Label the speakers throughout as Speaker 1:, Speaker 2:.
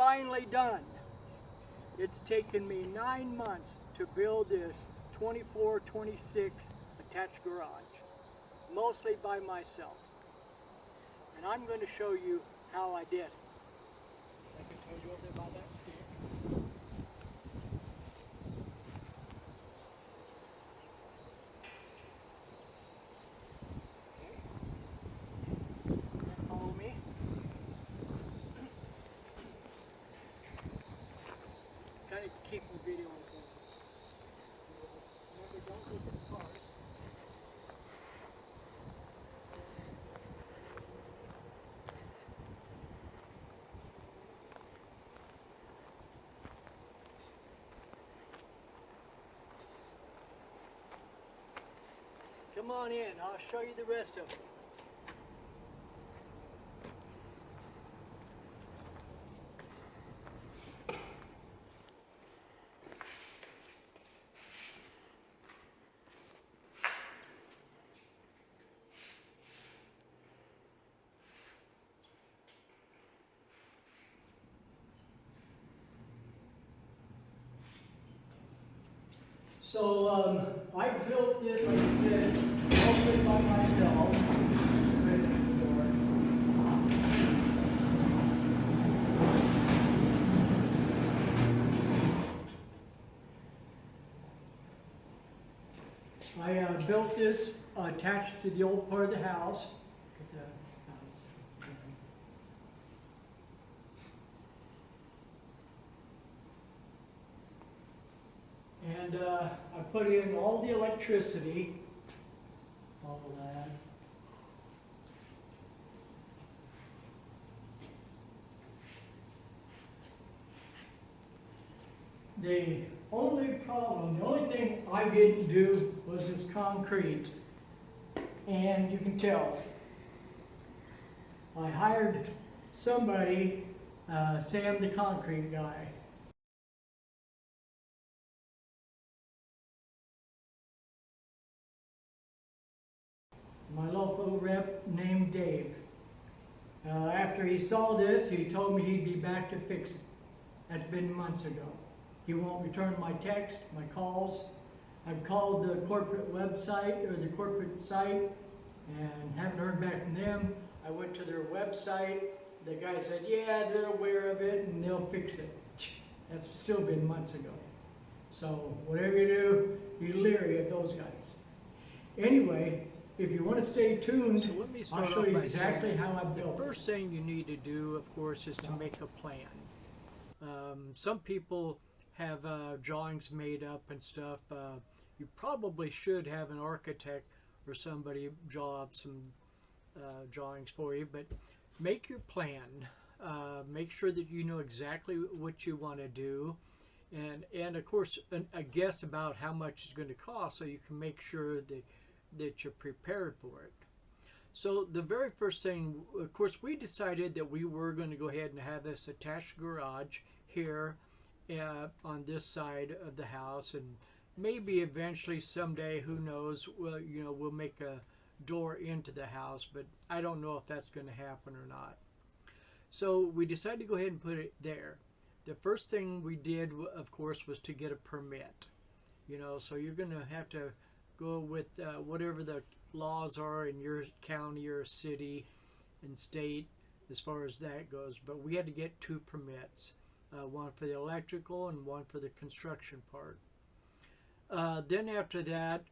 Speaker 1: finally done. It's taken me 9 months to build this 24-26 attached garage, mostly by myself. And I'm going to show you how I did it. I can tell you over there by that stick. Follow me. Kind of keep the video on going. Remember, don't look at the cars. Come on in, I'll show you the rest of it. So I built this, like I said, mostly by myself. I built this attached to the old part of the house. Look at the house. And I put in all the electricity, all of that. The only problem, the only thing I didn't do was this concrete. And you can tell, I hired somebody, Sam the concrete guy. My local rep named Dave. After he saw this, he told me he'd be back to fix it. That's been months ago. He won't return my text, my calls. I've called the corporate website or the corporate site and haven't heard back from them. I went to their website. The guy said, yeah, they're aware of it and they'll fix it. That's still been months ago. So whatever you do, be leery of those guys. Anyway, if you want to stay tuned,
Speaker 2: So let me start
Speaker 1: I'll show
Speaker 2: off
Speaker 1: you
Speaker 2: by
Speaker 1: exactly
Speaker 2: saying,
Speaker 1: how I built
Speaker 2: the
Speaker 1: it.
Speaker 2: first thing you need to do, of course, is to make a plan. Some people have drawings made up and stuff. You probably should have an architect or somebody draw up some drawings for you, but make your plan. Make sure that you know exactly what you want to do, and of course a guess about how much it's going to cost, so you can make sure that you're prepared for it. So the very first thing, of course, we decided that we were going to go ahead and have this attached garage here on this side of the house, and maybe eventually someday, who knows, we'll make a door into the house, but I don't know if that's going to happen or not. So we decided to go ahead and put it there. The first thing we did, of course, was to get a permit. So you're going to have to go with whatever the laws are in your county or city and state as far as that goes. But we had to get 2 permits, one for the electrical and one for the construction part. Then after that,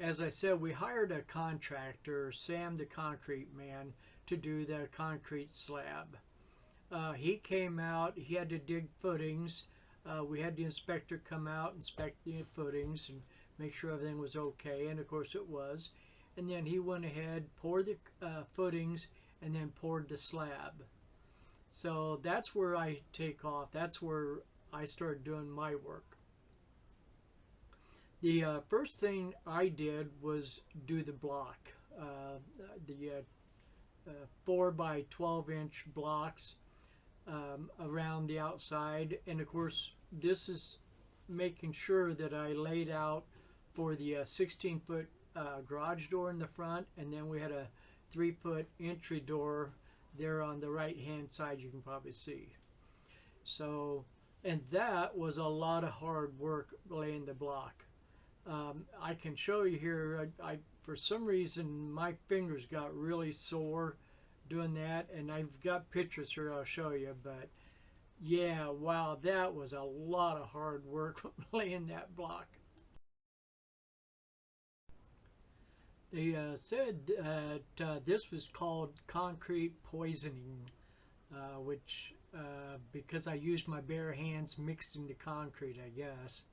Speaker 2: as I said, we hired a contractor, Sam the concrete man, to do the concrete slab. He came out, he had to dig footings. We had the inspector come out, inspect the footings and make sure everything was okay, and of course it was. And then he went ahead, poured the footings, and then poured the slab. So that's where I take off. That's where I started doing my work. The first thing I did was do the block. The 4 by 12 inch blocks around the outside, and of course this is making sure that I laid out for the 16-foot garage door in the front, and then we had a 3-foot entry door there on the right hand side, you can probably see. So, and that was a lot of hard work laying the block. I can show you here. I for some reason my fingers got really sore doing that, and I've got pictures here I'll show you. But yeah, wow, that was a lot of hard work laying that block. They said that this was called concrete poisoning, which because I used my bare hands mixed into concrete, I guess.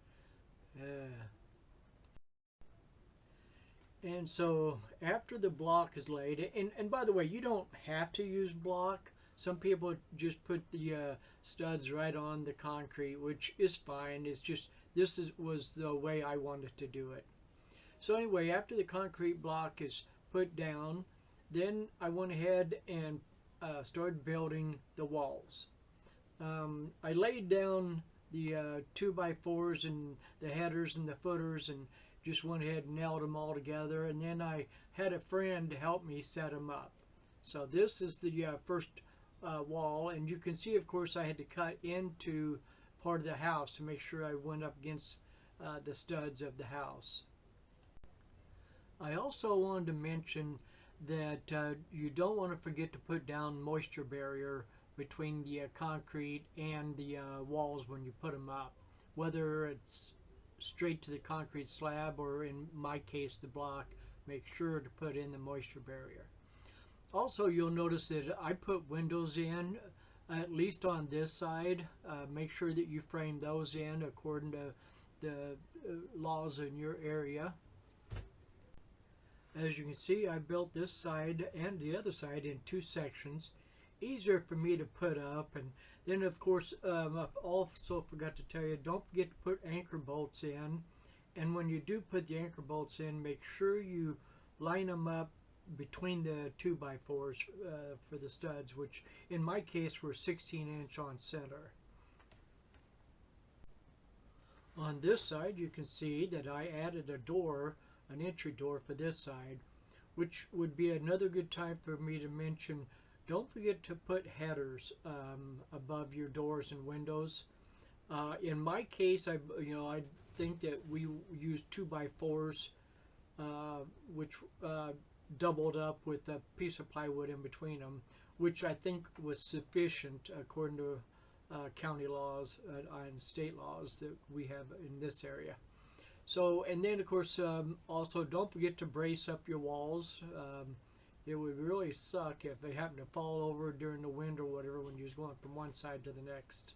Speaker 2: And so after the block is laid, and by the way, you don't have to use block. Some people just put the studs right on the concrete, which is fine. It's just was the way I wanted to do it. So anyway, after the concrete block is put down, then I went ahead and started building the walls. I laid down the 2x4s and the headers and the footers and just went ahead and nailed them all together, and then I had a friend help me set them up. So this is the first wall, and you can see, of course, I had to cut into part of the house to make sure I went up against the studs of the house. I also wanted to mention that you don't want to forget to put down moisture barrier between the concrete and the walls when you put them up, whether it's straight to the concrete slab or in my case the block. Make sure to put in the moisture barrier. Also, you'll notice that I put windows in at least on this side. Make sure that you frame those in according to the laws in your area. As you can see, I built this side and the other side in two sections. Easier for me to put up. And then, of course, I also forgot to tell you, don't forget to put anchor bolts in. And when you do put the anchor bolts in, make sure you line them up between the 2x4s for the studs, which in my case were 16-inch on center. On this side, you can see that I added a door, an entry door for this side, which would be another good time for me to mention. Don't forget to put headers above your doors and windows. In my case, I think that we used 2x4s, which doubled up with a piece of plywood in between them, which I think was sufficient according to county laws and state laws that we have in this area. So, and then of course, also don't forget to brace up your walls. It would really suck if they happen to fall over during the wind or whatever when you're going from one side to the next.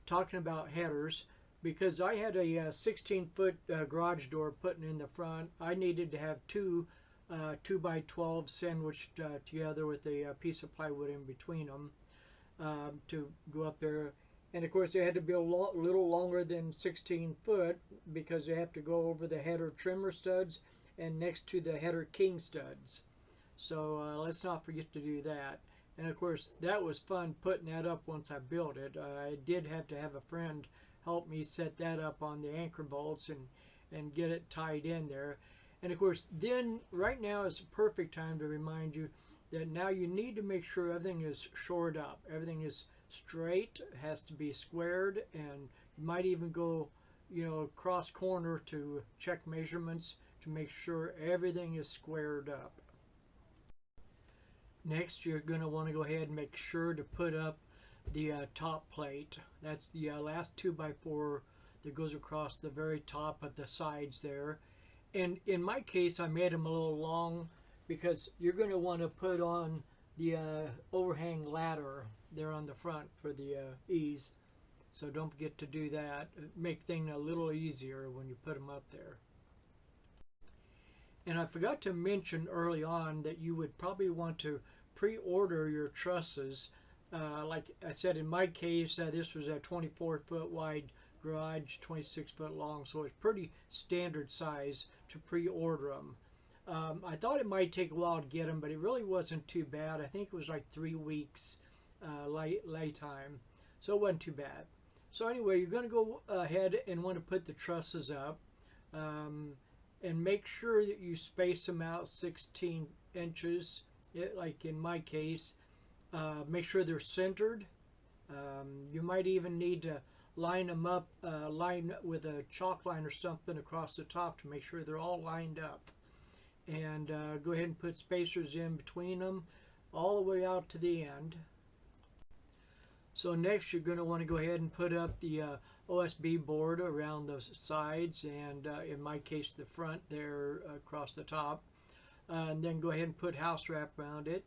Speaker 2: Talking about headers, because I had a 16-foot garage door putting in the front, I needed to have two 2x12 sandwiched together with a piece of plywood in between them to go up there. And of course, they had to be a little longer than 16 foot because they have to go over the header trimmer studs and next to the header king studs. So let's not forget to do that. And of course, that was fun putting that up once I built it. I did have to have a friend help me set that up on the anchor bolts and get it tied in there. And of course, then right now is the perfect time to remind you that now you need to make sure everything is shored up. Everything is straight, has to be squared, and you might even go, cross corner to check measurements to make sure everything is squared up. Next, you're going to want to go ahead and make sure to put up the top plate. That's the last 2x4 that goes across the very top of the sides there. And in my case, I made them a little long because you're going to want to put on the overhang ladder there on the front for the ease. So don't forget to do that. Make things a little easier when you put them up there. And I forgot to mention early on that you would probably want to pre-order your trusses. Like I said, in my case, this was a 24-foot wide garage, 26-foot long, so it's pretty standard size to pre-order them. I thought it might take a while to get them, but it really wasn't too bad. I think it was like 3 weeks lay time, so it wasn't too bad. So anyway, you're going to go ahead and want to put the trusses up, and make sure that you space them out 16 inches. Like in my case, make sure they're centered You might even need to line them up, line with a chalk line or something across the top to make sure they're all lined up. And go ahead and put spacers in between them all the way out to the end. So next you're going to want to go ahead and put up the OSB board around the sides and in my case the front there across the top. And then go ahead and put house wrap around it.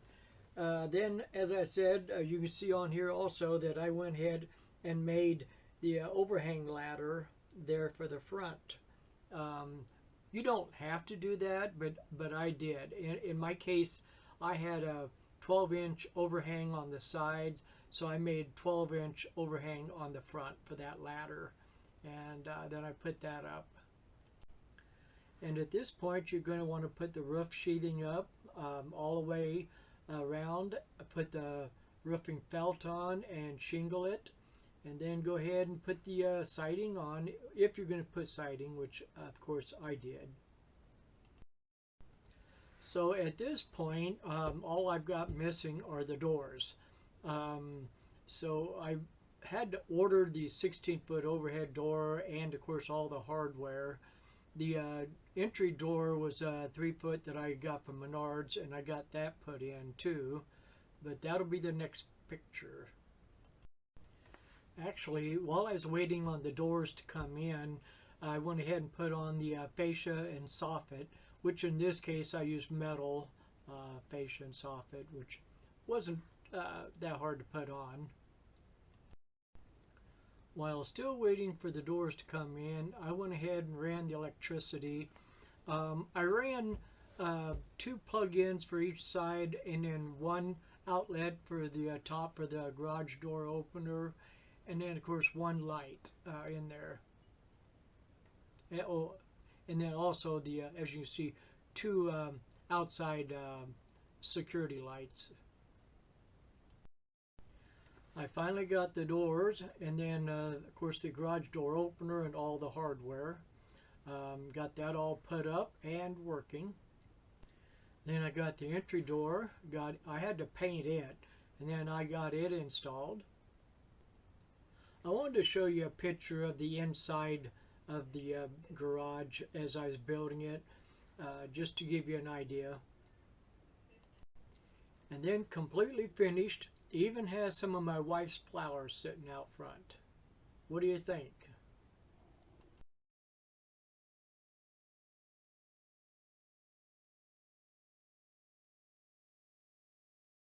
Speaker 2: Then, as I said, you can see on here also that I went ahead and made the overhang ladder there for the front. You don't have to do that, but I did. In my case, I had a 12-inch overhang on the sides, so I made 12-inch overhang on the front for that ladder, and then I put that up. And at this point, you're going to want to put the roof sheathing up all the way around. Put the roofing felt on and shingle it, and then go ahead and put the siding on if you're going to put siding, which of course I did. So at this point, all I've got missing are the doors. So I had to order the 16-foot overhead door and of course all the hardware. The entry door was 3 foot that I got from Menards, and I got that put in too, but that'll be the next picture. Actually, while I was waiting on the doors to come in, I went ahead and put on the fascia and soffit, which in this case I used metal fascia and soffit, which wasn't that hard to put on. While still waiting for the doors to come in, I went ahead and ran the electricity. I ran 2 plug-ins for each side and then 1 outlet for the top for the garage door opener, and then of course 1 light in there. And then also the, as you see, 2 outside security lights. I finally got the doors, and then of course the garage door opener and all the hardware. Got that all put up and working. Then I got the entry door. I had to paint it, and then I got it installed. I wanted to show you a picture of the inside of the garage as I was building it, just to give you an idea. And then completely finished. Even has some of my wife's flowers sitting out front. What do you think?